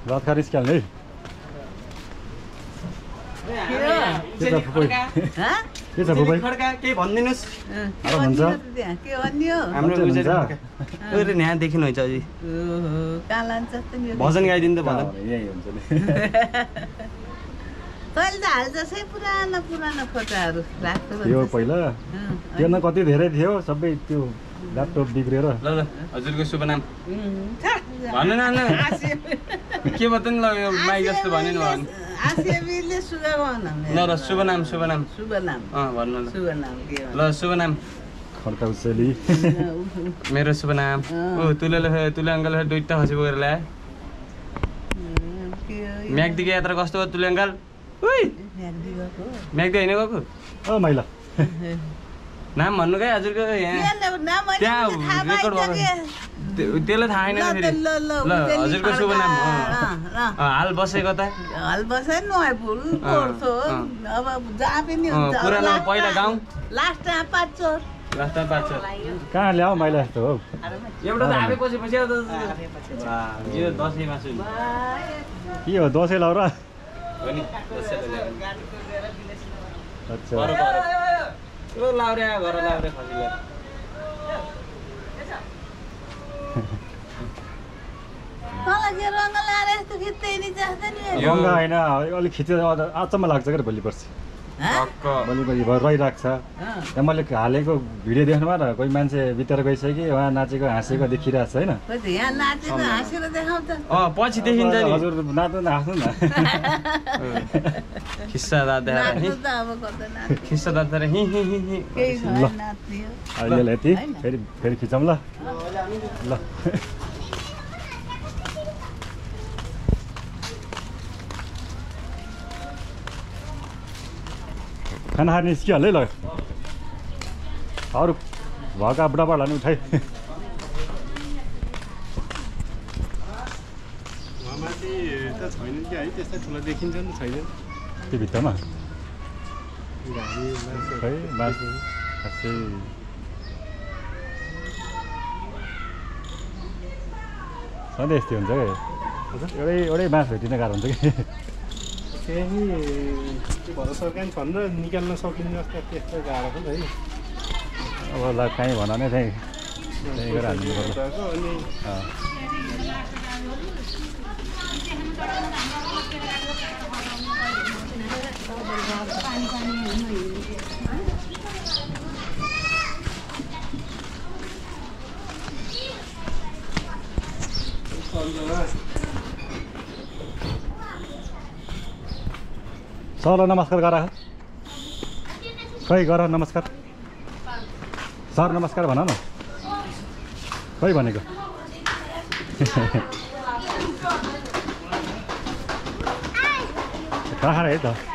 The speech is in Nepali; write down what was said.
रात खा रिस्क्याल है के छ फुपै खड्का केही भनिदिनुस् अरे भन्छ के अन्य हाम्रो उजरी यहाँ देखिनु हुन्छ अझै कालान जस्तो नि भजन गाइदिनु त भजन यही हुन्छ नि तैले त हाल जसै पुरानो फोटोहरू राख्छ यो पहिला त्योमा कति धेरै थियो सबै त्यो ल्यापटप बिग्रेर ल हजुरको शुभ नाम भन्नु न के बताउनु ल यो माइक जस्तो भन्नु न आसियाबीले सुगा भन ल ल शुभ नाम भन्नु ल शुभ नाम के ल शुभ नाम खड्का उसेली मेरो शुभ नाम ओ तुले अङ्कल दुईटा हसी बोकेर ल्याए म्याग्दीको यात्रा कस्तो भयो तुले अङ्कल म्याग्दी होइन गएको अ माइला नाम भन्नु क्या हजुरको यहाँ त्यहाँ रेकर्ड भएको त्यसलाई थाहा छैन ल हजुरको शुभ नाम हाल बसेको त हाल बसे नभुल पर्छो अब जहाँ पनि हुन्छ पुरानो पहिला गाउँ लास्टमा पाँचचोर कहाँ ल्याऊ माइला यस्तो हौ एउटा त आफै पछि यो दसैँमा छु के हो दसैँ लाउ र हो नि अच्छा यो लाउरे घर लाउरे खसी मलाई के रङ्ग लाएर यस्तो खिच्दै नि जस्तो नि रङ्ग होइन अलिक खिचेर अचम्म लाग्छ क्या भोलि पर्सि भोलि भएर रहिरहेको छ त्यहाँ मैले हालेको भिडियो देख्नुभयो र कोही मान्छे भित्र गइसक्यो उहाँ नाचेको हाँसेको देखिरहेको छ होइन यहाँ नाचेको हाँसेर देखाउँछ पछि देखिन्छ नि हजुर नाच्नु न हाँस्नु न खिस्सा दादा खिस्सा दादा हि हि हि हि ल अहिले यति फेरि खिचौँ ल ल खाना खाने निस्किहाल्यो है ल अरू भएका बुढापालाई नि उठाइ छैन कि है त्यस्तो ठुलो देखिन्छ नि छैन त्यो भित्तामा खै बास सधैँ यस्तै हुन्छ क्या एउटै बाँस भेटिन गाह्रो हुन्छ कि त्यही भरोसा कहीँ छन् र निकाल्न सकिने जस्तो त्यस्तो गाह्रो पनि है अब ल कहीँ भन नै त्यहीँ गरेर हाल्नु पर्छ अनि सरलाई नमस्कार गर खै गर नमस्कार सर नमस्कार भन न खै भनेको कहाँ है त